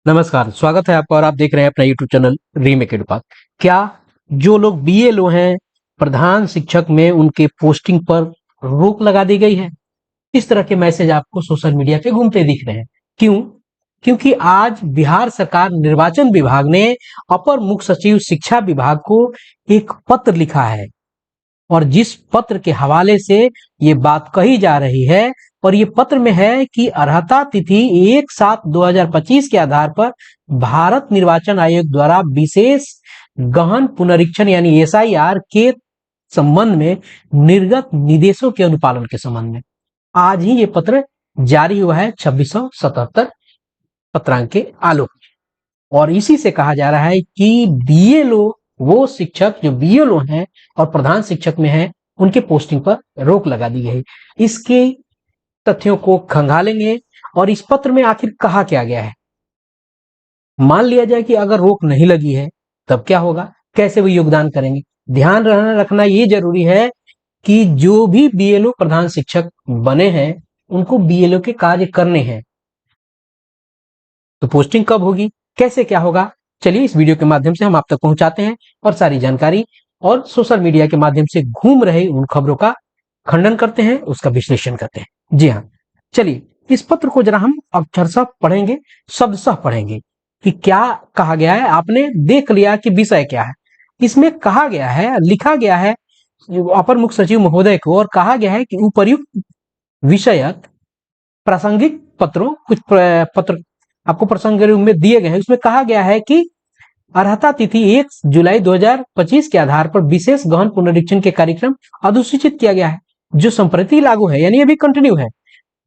नमस्कार, स्वागत है आपका और आप देख रहे हैं अपना यूट्यूब चैनल रीमेक एडुपाथ। क्या जो लोग बीएलओ हैं, प्रधान शिक्षक में उनके पोस्टिंग पर रोक लगा दी गई है? इस तरह के मैसेज आपको सोशल मीडिया पे घूमते दिख रहे हैं। क्यों? क्योंकि आज बिहार सरकार निर्वाचन विभाग ने अपर मुख्य सचिव शिक्षा विभाग को एक पत्र लिखा है और जिस पत्र के हवाले से ये बात कही जा रही है और ये पत्र में है कि अर्हता तिथि 1/7/2025 के आधार पर भारत निर्वाचन आयोग द्वारा विशेष गहन पुनरीक्षण यानी एसआईआर के संबंध में निर्गत निर्देशों के अनुपालन के संबंध में आज ही ये पत्र जारी हुआ है 2677 पत्रांक के आलोक में। और इसी से कहा जा रहा है कि बीएलओ वो शिक्षक जो बीएलओ हैं और प्रधान शिक्षक में हैं उनके पोस्टिंग पर रोक लगा दी गई। इसके तथ्यों को खंगालेंगे और इस पत्र में आखिर कहा क्या गया है। मान लिया जाए कि अगर रोक नहीं लगी है तब क्या होगा, कैसे वो योगदान करेंगे। ध्यान रखना ये जरूरी है कि जो भी बीएलओ प्रधान शिक्षक बने हैं उनको बीएलओ के कार्य करने हैं, तो पोस्टिंग कब होगी, कैसे क्या होगा, चलिए इस वीडियो के माध्यम से हम आप तक पहुंचाते हैं और सारी जानकारी और सोशल मीडिया के माध्यम से घूम रहे उन खबरों का खंडन करते हैं, उसका विश्लेषण करते हैं। जी हाँ, चलिए इस पत्र को जरा हम अक्षरशः पढ़ेंगे, शब्दशः पढ़ेंगे कि क्या कहा गया है। आपने देख लिया कि विषय क्या है। इसमें कहा गया है, लिखा गया है अपर मुख्य सचिव महोदय को और कहा गया है कि उपर्युक्त विषयक प्रासंगिक पत्रों कुछ पत्र आपको प्रसंग में दिए गए हैं। उसमें कहा गया है कि अर्हता तिथि 1 जुलाई 2025 के आधार पर विशेष गहन पुनरीक्षण के कार्यक्रम अधिसूचित किया गया है जो संप्रति लागू है, यानी अभी कंटिन्यू है।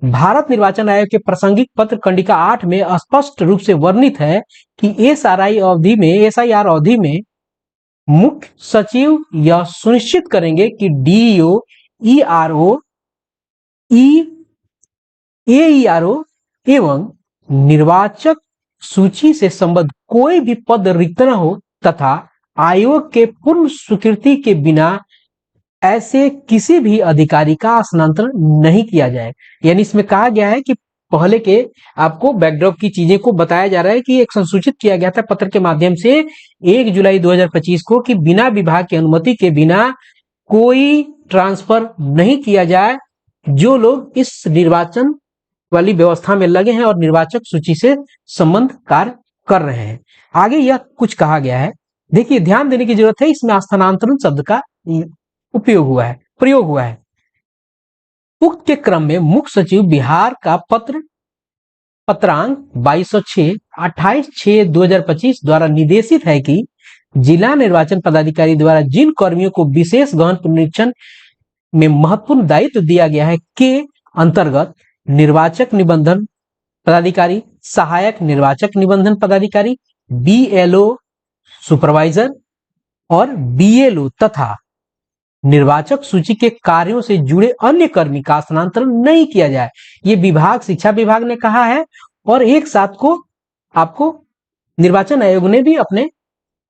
भारत निर्वाचन आयोग के प्रासंगिक पत्र कंडिका 8 में स्पष्ट रूप से वर्णित है कि एसआईआर अवधि में मुख्य सचिव यह सुनिश्चित करेंगे कि डीईओ, ईआरओ, एईआरओ एवं निर्वाचक सूची से संबद्ध कोई भी पद रिक्त न हो तथा आयोग के पूर्ण स्वीकृति के बिना ऐसे किसी भी अधिकारी का स्थानांतरण नहीं किया जाए। यानी इसमें कहा गया है कि पहले के आपको बैकड्रॉप की चीजें को बताया जा रहा है कि एक संसूचित किया गया था पत्र के माध्यम से 1 जुलाई 2025 को कि बिना विभाग की अनुमति के बिना कोई ट्रांसफर नहीं किया जाए जो लोग इस निर्वाचन वाली व्यवस्था में लगे हैं और निर्वाचक सूची से संबंध कार्य कर रहे हैं। आगे यह कुछ कहा गया है, देखिए ध्यान देने की जरूरत है। इसमें स्थानांतरण शब्द का प्रयोग हुआ है। उक्त के क्रम में मुख्य सचिव बिहार का पत्रांक 2206 28/6/2025 द्वारा निर्देशित है कि जिला निर्वाचन पदाधिकारी द्वारा जिन कर्मियों को विशेष गहन पुनरीक्षण में महत्वपूर्ण दायित्व दिया गया है के अंतर्गत निर्वाचक निबंधन पदाधिकारी, सहायक निर्वाचक निबंधन पदाधिकारी, बीएलओ सुपरवाइजर और बीएलओ तथा निर्वाचक सूची के कार्यों से जुड़े अन्य कर्मी का स्थानांतरण नहीं किया जाए। ये विभाग, शिक्षा विभाग ने कहा है और एक साथ को आपको निर्वाचन आयोग ने भी अपने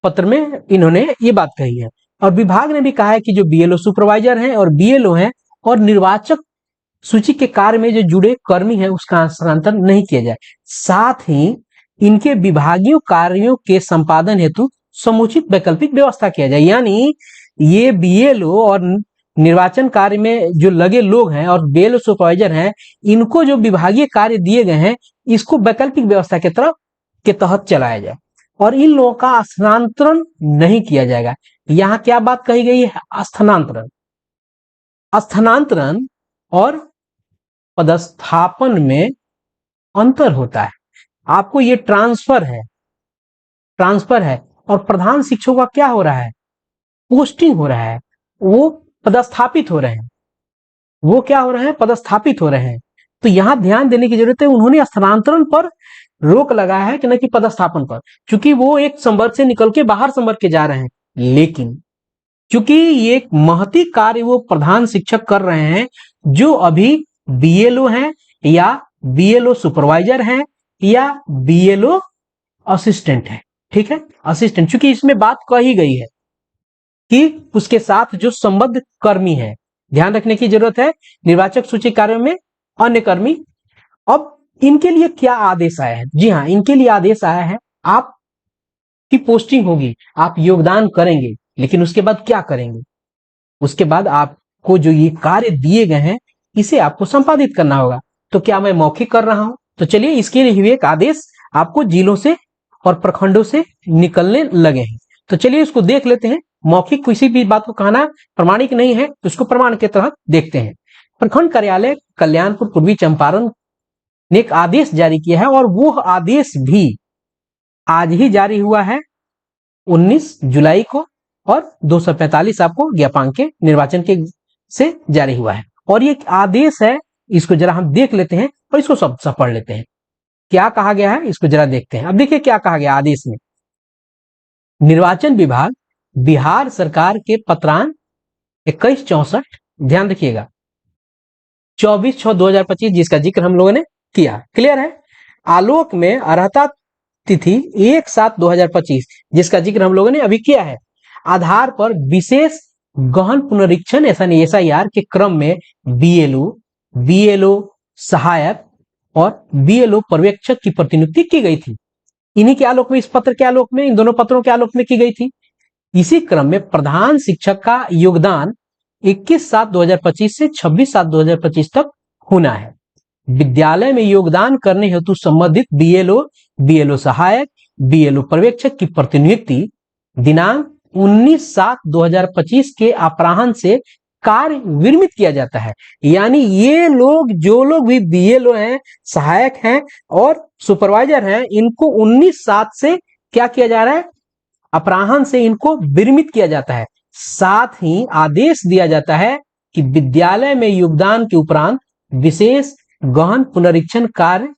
पत्र में इन्होंने ये बात कही है और विभाग ने भी कहा है कि जो बीएलओ सुपरवाइजर हैं और बीएलओ हैं और निर्वाचक सूची के कार्य में जो जुड़े कर्मी हैं उसका स्थानांतरण नहीं किया जाए। साथ ही इनके विभागीय कार्यों के संपादन हेतु समुचित वैकल्पिक व्यवस्था किया जाए। यानी ये बीएलओ और निर्वाचन कार्य में जो लगे लोग हैं और बीएलओ सुपरवाइजर हैं, इनको जो विभागीय कार्य दिए गए हैं इसको वैकल्पिक व्यवस्था के तहत चलाया जाए और इन लोगों का स्थानांतरण नहीं किया जाएगा। यहाँ क्या बात कही गई है? स्थानांतरण और पदस्थापन में अंतर होता है। आपको ये ट्रांसफर है और प्रधान शिक्षकों का क्या हो रहा है? पोस्टिंग हो रहा है, वो पदस्थापित हो रहे हैं। वो क्या हो रहे हैं? पदस्थापित हो रहे हैं। तो यहां ध्यान देने की जरूरत है, उन्होंने स्थानांतरण पर रोक लगाया है कि न कि पदस्थापन पर, क्योंकि वो एक संवर्ग से निकल के बाहर संवर्ग के जा रहे हैं। लेकिन क्योंकि ये महती कार्य वो प्रधान शिक्षक कर रहे हैं जो अभी बीएलओ हैं या बीएलओ सुपरवाइजर हैं या बीएलओ असिस्टेंट है, ठीक है, असिस्टेंट, क्योंकि इसमें बात कही गई है कि उसके साथ जो संबद्ध कर्मी है, ध्यान रखने की जरूरत है। निर्वाचक सूची कार्यों में अन्य कर्मी। अब इनके लिए क्या आदेश आया है? जी हाँ, इनके लिए आदेश आया है आपकी पोस्टिंग होगी, आप योगदान करेंगे, लेकिन उसके बाद क्या करेंगे? उसके बाद आपको जो ये कार्य दिए गए हैं इसे आपको संपादित करना होगा। तो क्या मैं मौखिक कर रहा हूं? तो चलिए इसके लिए एक आदेश आपको जिलों से और प्रखंडों से निकलने लगे हैं। तो चलिए इसको देख लेते हैं। मौखिक किसी भी बात को कहना प्रमाणिक नहीं है, तो इसको प्रमाण के तहत देखते हैं। प्रखंड कार्यालय कल्याणपुर पूर्वी चंपारण ने एक आदेश जारी किया है और वो आदेश भी आज ही जारी हुआ है 19 जुलाई को, और 245 आपको ज्ञापांक के निर्वाचन के से जारी हुआ है। और ये आदेश है, इसको जरा हम देख लेते हैं और इसको सब पढ़ लेते हैं। क्या कहा गया है इसको जरा देखते हैं। अब देखिए क्या कहा गया आदेश में। निर्वाचन विभाग बिहार सरकार के पत्रांक 2164, ध्यान रखिएगा, 24/6/2025, जिसका जिक्र हम लोगों ने किया, क्लियर है। आलोक में अर्हता तिथि 1/7/2025, जिसका जिक्र हम लोगों ने अभी किया है। आधार पर विशेष गहन पुनरीक्षण SIR के क्रम में BLO सहायक और BLO पर्यवेक्षक की प्रतिनियुक्ति की गई थी। इन्हीं के आलोक में, इस पत्र के आलोक में, इन दोनों पत्रों के आलोक में की गई थी। इसी क्रम में प्रधान शिक्षक का योगदान 21/7/2025 से 26/7/2025 तक होना है। विद्यालय में योगदान करने हेतु संबंधित BLO सहायक, BLO पर्यवेक्षक की प्रतिनियुक्ति दिनांक 19/7/2025 के अपराह्न से कार्य विरमित किया जाता है। यानी ये लोग, जो लोग भी BLO हैं, सहायक हैं और सुपरवाइजर हैं, इनको 19/7 से क्या किया जा रहा है? अपराह्न से इनको विरमित किया जाता है। साथ ही आदेश दिया जाता है कि विद्यालय में योगदान के उपरांत विशेष गहन पुनरीक्षण कार्य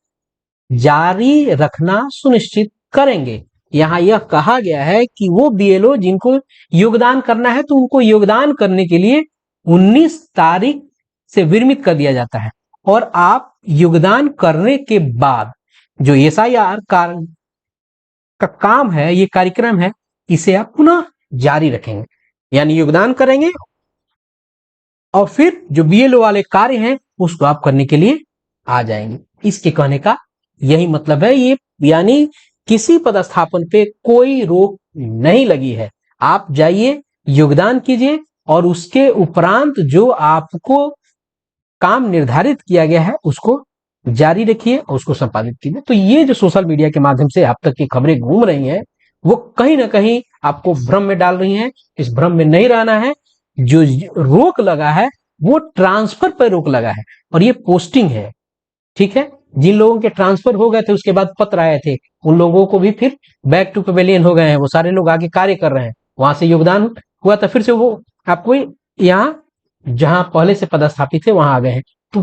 जारी रखना सुनिश्चित करेंगे। यहां यह कहा गया है कि वो BLO जिनको योगदान करना है, तो उनको योगदान करने के लिए 19 तारीख से विरमित कर दिया जाता है। और आप योगदान करने के बाद जो SIR का काम है, ये कार्यक्रम है, इसे आप पुनः जारी रखेंगे। यानी योगदान करेंगे और फिर जो BLO वाले कार्य हैं उसको आप करने के लिए आ जाएंगे। इसके कहने का यही मतलब है। ये यानी किसी पदस्थापन पे कोई रोक नहीं लगी है। आप जाइए, योगदान कीजिए और उसके उपरांत जो आपको काम निर्धारित किया गया है उसको जारी रखिए और उसको संपादित कीजिए। तो ये जो सोशल मीडिया के माध्यम से आप तक की खबरें घूम रही हैं, वो कहीं ना कहीं आपको भ्रम में डाल रही हैं। इस भ्रम में नहीं रहना है। जो रोक लगा है वो ट्रांसफर पर रोक लगा है और ये पोस्टिंग है, ठीक है। जिन लोगों के ट्रांसफर हो गए थे, उसके बाद पत्र आए थे, उन लोगों को भी फिर बैक टू पवेलियन हो गए हैं। वो सारे लोग आगे कार्य कर रहे हैं, वहां से योगदान हुआ था, फिर से वो आपको यहाँ जहां पहले से पदस्थापित थे वहां आ गए हैं। तो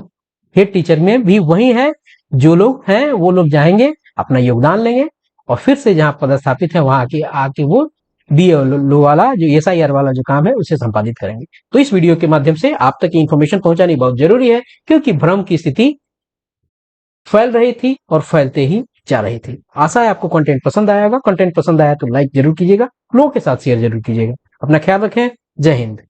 हेड टीचर में भी वही है, जो लोग हैं वो लोग जाएंगे, अपना योगदान लेंगे और फिर से जहां पदस्थापित है वहां आके वो BLO वाला जो SIR वाला जो काम है उसे संपादित करेंगे। तो इस वीडियो के माध्यम से आप तक इंफॉर्मेशन पहुंचानी बहुत जरूरी है, क्योंकि भ्रम की स्थिति फैल रही थी और फैलते ही जा रही थी। आशा है आपको कंटेंट पसंद आया होगा। कंटेंट पसंद आया तो लाइक जरूर कीजिएगा, लोगों के साथ शेयर जरूर कीजिएगा। अपना ख्याल रखें। जय हिंद।